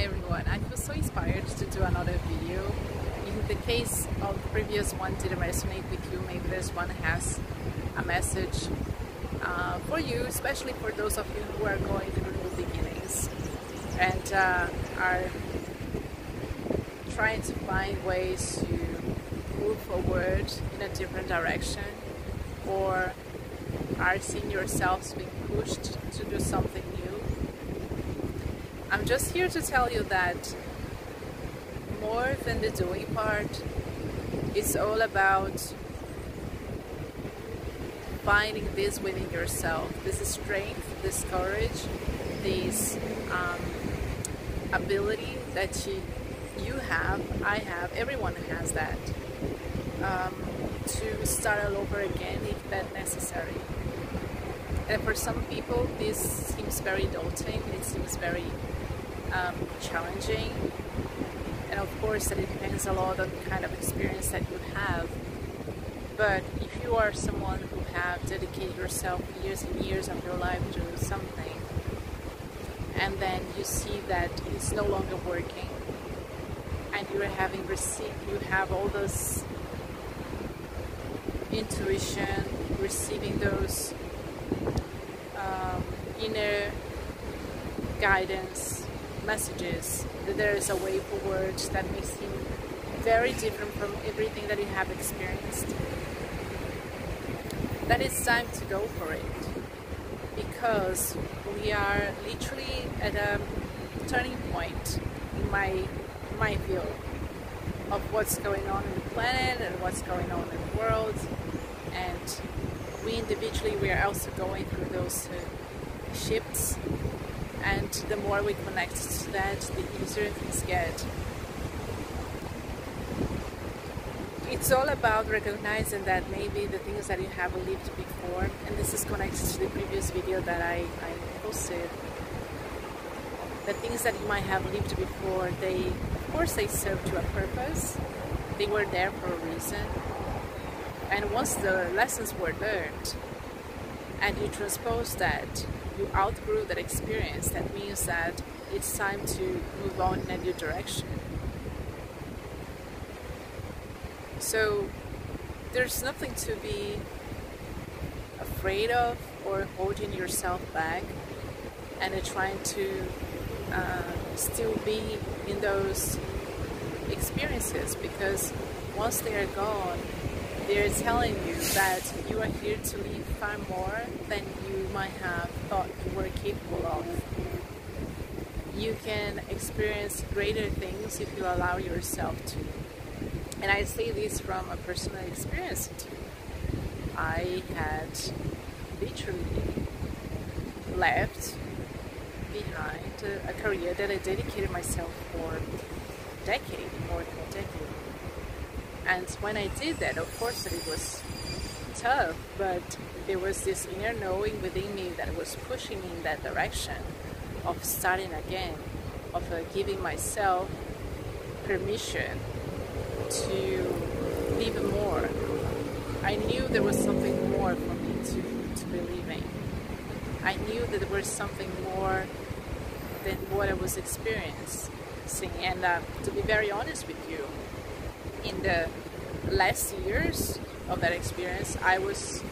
Hi everyone, I feel so inspired to do another video. In the case of the previous one didn't resonate with you, maybe this one has a message for you, especially for those of you who are going through new beginnings and are trying to find ways to move forward in a different direction, or are seeing yourselves being pushed to do something new. I'm just here to tell you that more than the doing part, it's all about finding this within yourself, this strength, this courage, this ability that you have, I have, everyone has that, to start all over again if that's necessary. And for some people this seems very daunting, it seems very challenging, and of course that it depends a lot on the kind of experience that you have. But if you are someone who have dedicated yourself years and years of your life to something, and then you see that it's no longer working, and you have all those intuition, receiving those inner guidance messages that there is a way forward that may seem very different from everything that you have experienced, that it's time to go for it, because we are literally at a turning point in my field of what's going on in the planet and what's going on in the world, and we individually, we are also going through those shifts. And the more we connect to that, the easier things get. It's all about recognizing that maybe the things that you have lived before, and this is connected to the previous video that I posted, the things that you might have lived before, of course they served to a purpose, they were there for a reason, and once the lessons were learned and you transpose that, you outgrew that experience, that means that it's time to move on in a new direction. So there's nothing to be afraid of or holding yourself back and trying to still be in those experiences, because once they are gone, they're telling you that you are here to live far more than you might have thought you were capable of. You can experience greater things if you allow yourself to. And I say this from a personal experience too. I had literally left behind a career that I dedicated myself for a decade, more than a decade. And when I did that, of course it was tough, but there was this inner knowing within me that was pushing me in that direction of starting again, of giving myself permission to live more. I knew there was something more for me to believe in. I knew that there was something more than what I was experiencing. And to be very honest with you, in the last years of that experience, I was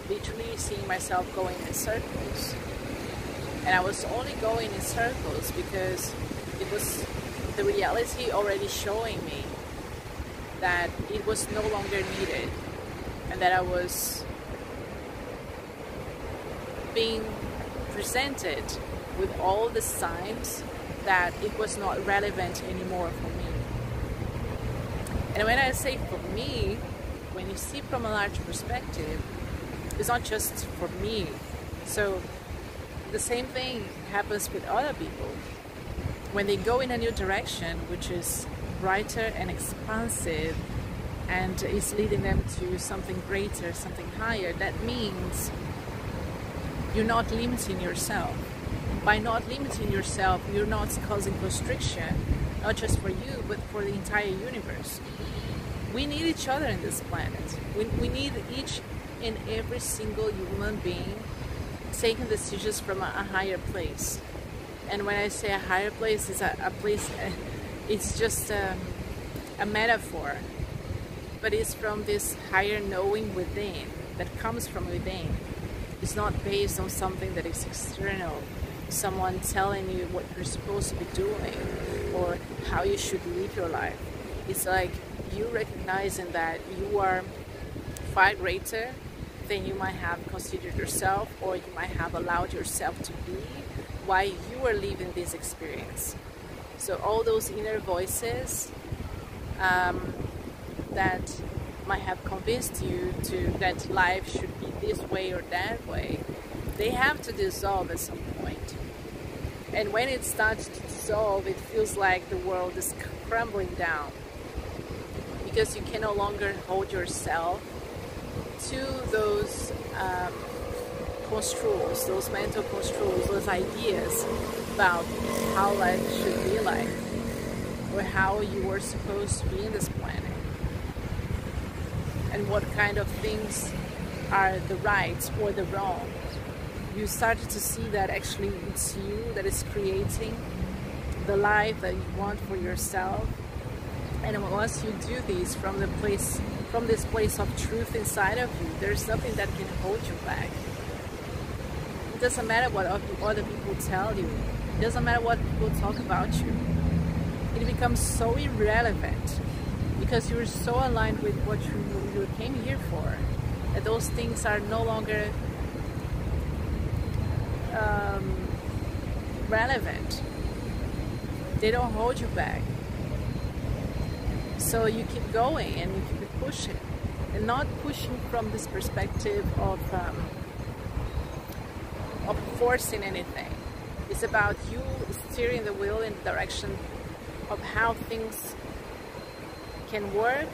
literally seeing myself going in circles. And I was only going in circles because it was the reality already showing me that it was no longer needed, and that I was being presented with all the signs that it was not relevant anymore for me. And when I say for me, when you see from a large perspective, it's not just for me. So the same thing happens with other people. When they go in a new direction, which is brighter and expansive, and is leading them to something greater, something higher, that means you're not limiting yourself. By not limiting yourself, you're not causing constriction, not just for you, but for the entire universe. We need each other in this planet. We need each and every single human being taking decisions from a higher place. And when I say a higher place, it's a place, it's just a metaphor, but it's from this higher knowing within, that comes from within. It's not based on something that is external, someone telling you what you're supposed to be doing or how you should live your life. It's like you recognizing that you are far greater than you might have considered yourself, or you might have allowed yourself to be while you are living this experience. So all those inner voices that might have convinced you to that life should be this way or that way, they have to dissolve at some point. And when it starts to dissolve, it feels like the world is crumbling down, because you can no longer hold yourself to those construals, those mental construals, those ideas about how life should be like, or how you were supposed to be in this planet, and what kind of things are the right or the wrong. You started to see that actually it's you that is creating the life that you want for yourself. And once you do this from this place of truth inside of you, there's nothing that can hold you back. It doesn't matter what other people tell you. It doesn't matter what people talk about you. It becomes so irrelevant, because you're so aligned with what you came here for, that those things are no longer relevant. They don't hold you back. So you keep going and you keep pushing, and not pushing from this perspective of forcing anything. It's about you steering the wheel in the direction of how things can work,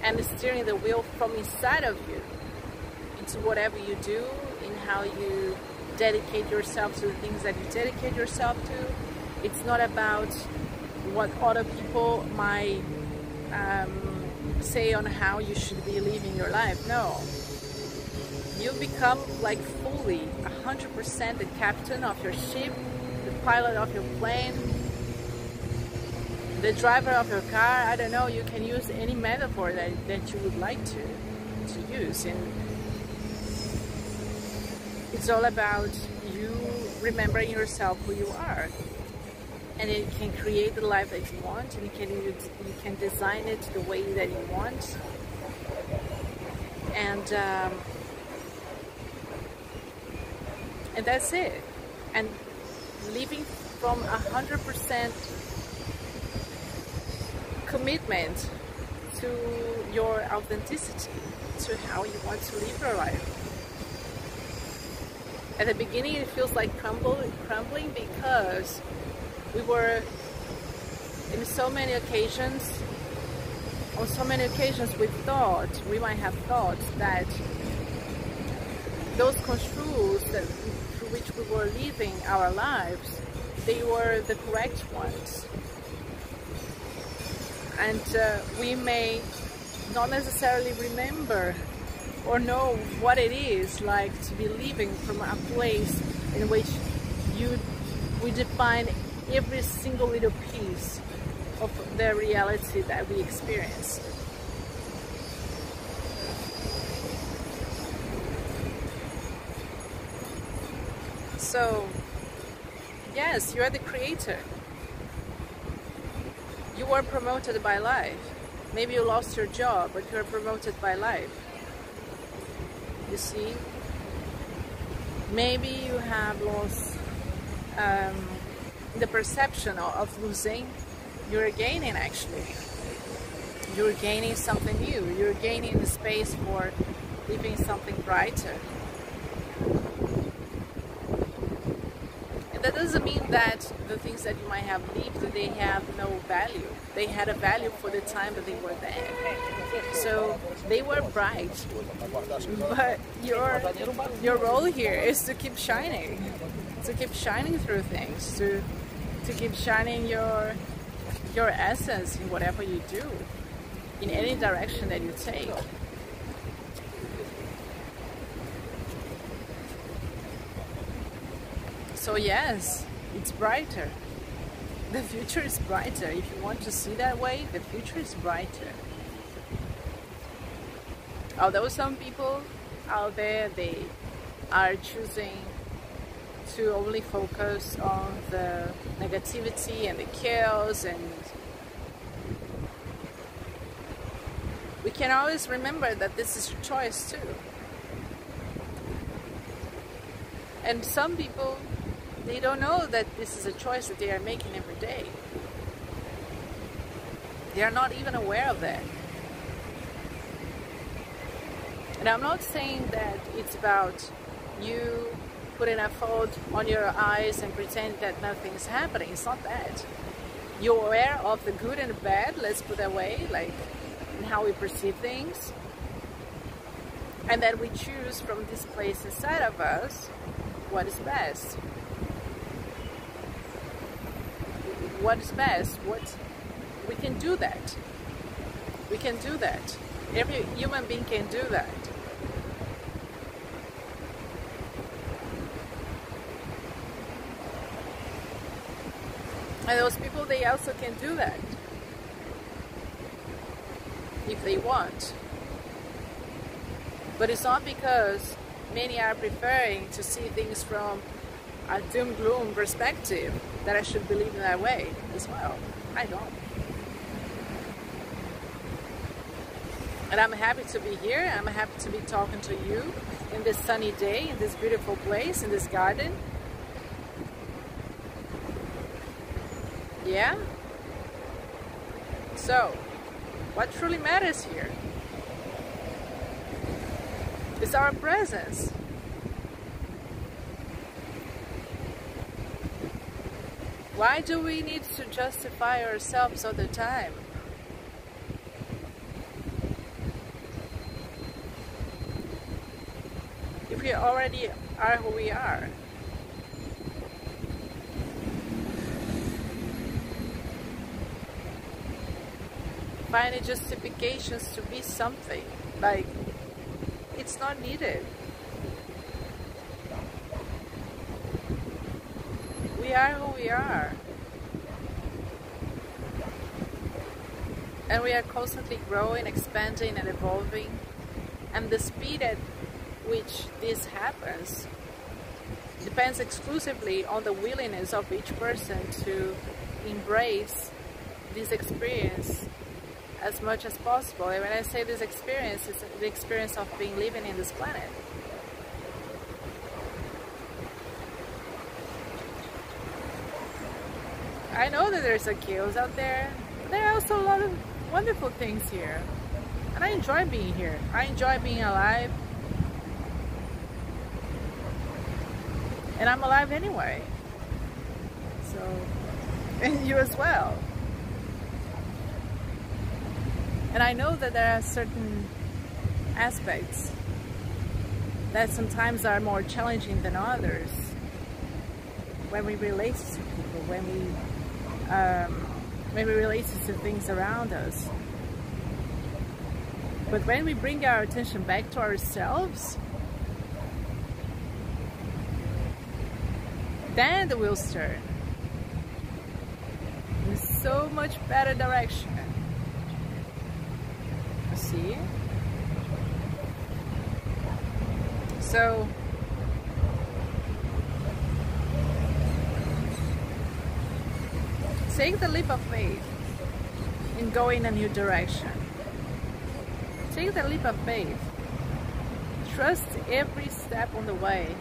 and steering the wheel from inside of you into whatever you do, in how you dedicate yourself to the things that you dedicate yourself to. It's not about what other people might say on how you should be living your life. No. You become like fully 100% the captain of your ship, the pilot of your plane, the driver of your car. I don't know, you can use any metaphor that you would like to use. And it's all about you remembering yourself who you are. And it can create the life that you want, and you can design it the way that you want. And that's it. And living from 100% commitment to your authenticity, to how you want to live your life. At the beginning it feels like crumbling because we were in so many occasions, on so many occasions we might have thought that those construals through which we were living our lives, they were the correct ones. And we may not necessarily remember or know what it is like to be living from a place in which we define every single little piece of the reality that we experience. So, yes, you are the creator. You were promoted by life. Maybe you lost your job, but you are promoted by life. You see? Maybe you have lost the perception of losing. You're gaining, actually. You're gaining something new. You're gaining the space for living something brighter. And that doesn't mean that the things that you might have lived, they have no value. They had a value for the time that they were there. So they were bright. But your role here is to keep shining. To keep shining through things. To keep shining your essence in whatever you do, in any direction that you take. So yes, It's brighter. The future is brighter. If you want to see that way, the future is brighter. Although some people out there, they are choosing to only focus on the negativity and the chaos, and we can always remember that this is your choice too. And some people, they don't know that this is a choice that they are making every day. They are not even aware of that. And I'm not saying that it's about you putting a fold on your eyes and pretend that nothing's happening. It's not that. You're aware of the good and the bad, let's put that way, like in how we perceive things. And then we choose from this place inside of us what is best. What is best? We can do that. We can do that. Every human being can do that. And those people, they also can do that if they want. But it's not because many are preferring to see things from a doom-gloom perspective that I should believe in that way as well. I don't. And I'm happy to be here. I'm happy to be talking to you in this sunny day, in this beautiful place, in this garden. Yeah? So, what truly matters here is our presence. Why do we need to justify ourselves all the time? If we already are who we are. Finding justifications to be something, like, it's not needed. We are who we are. And we are constantly growing, expanding and evolving. And the speed at which this happens depends exclusively on the willingness of each person to embrace this experience as much as possible. And when I say this experience, it's the experience of being living in this planet. I know that there's a chaos out there, but there are also a lot of wonderful things here. And I enjoy being here. I enjoy being alive. And I'm alive anyway. So, and you as well. And I know that there are certain aspects that sometimes are more challenging than others when we relate to people, when we relate to things around us. But when we bring our attention back to ourselves, then the wheels turn in so much better direction. See? So take the leap of faith in going a new direction. Take the leap of faith. Trust every step on the way.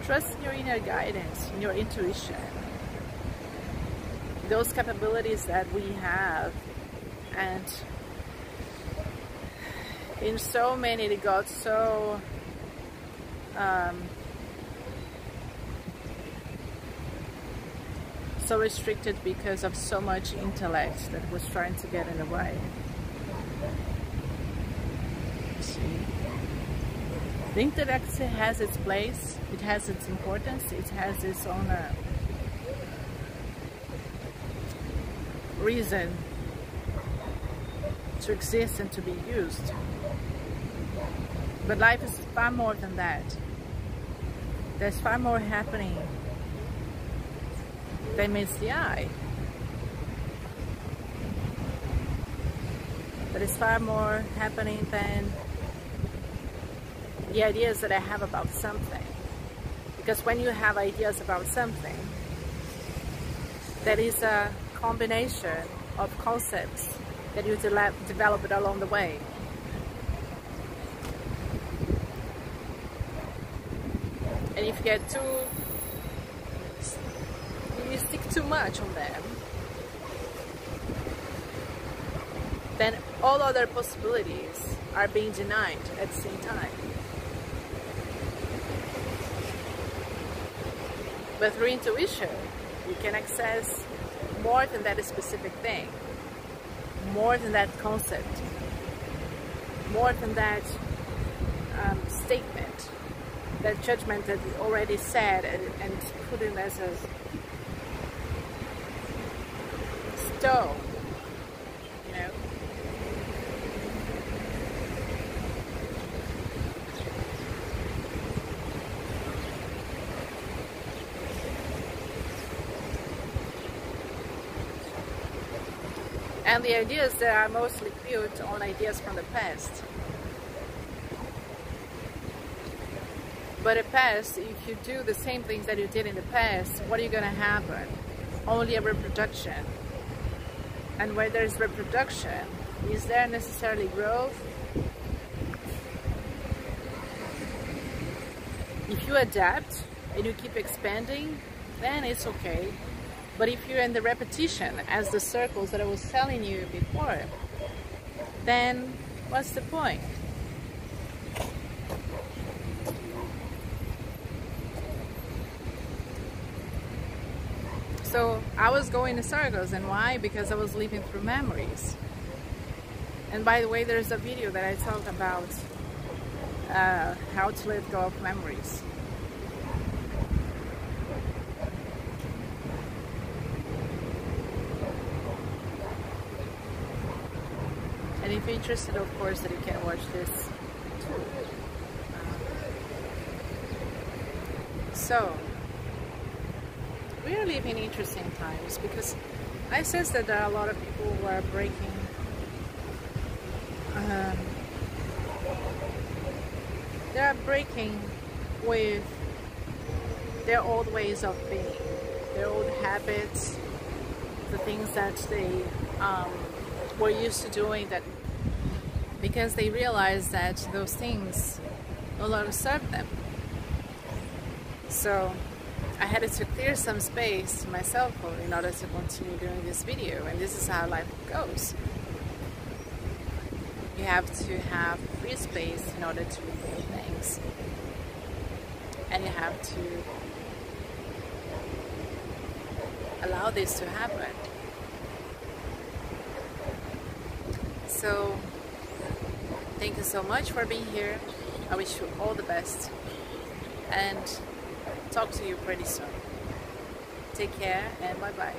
Trust in your inner guidance, in your intuition. Those capabilities that we have, and in so many they got so so restricted because of so much intellect that was trying to get in the way. See? The intellect has its place, it has its importance, it has its own reason to exist and to be used. But life is far more than that. There's far more happening that meets the eye. But it's far more happening than the ideas that I have about something. Because when you have ideas about something, that is a combination of concepts that you develop along the way. And if you get you stick too much on them, then all other possibilities are being denied at the same time. But through intuition, you can access more than that specific thing, more than that concept, more than that statement, that judgment that you already said and put in as a stone, you know. And the ideas that are mostly built on ideas from the past. But the past, if you do the same things that you did in the past, what are you going to happen? Only a reproduction. And where there's reproduction, is there necessarily growth? If you adapt and you keep expanding, then it's okay. But if you're in the repetition, as the circles that I was telling you before, then what's the point? So I was going in circles, and why? Because I was living through memories. And by the way, there's a video that I talk about how to let go of memories. And if you're interested, of course, that you can watch this too. So, we are living interesting times, because I sense that there are a lot of people who are breaking with their old ways of being, their old habits, the things that they were used to doing, that because they realize that those things no longer serve them. So I had to clear some space to my cell phone in order to continue doing this video, and this is how life goes. You have to have free space in order to remove things, and you have to allow this to happen. So thank you so much for being here. I wish you all the best, and talk to you pretty soon. Take care, and bye bye.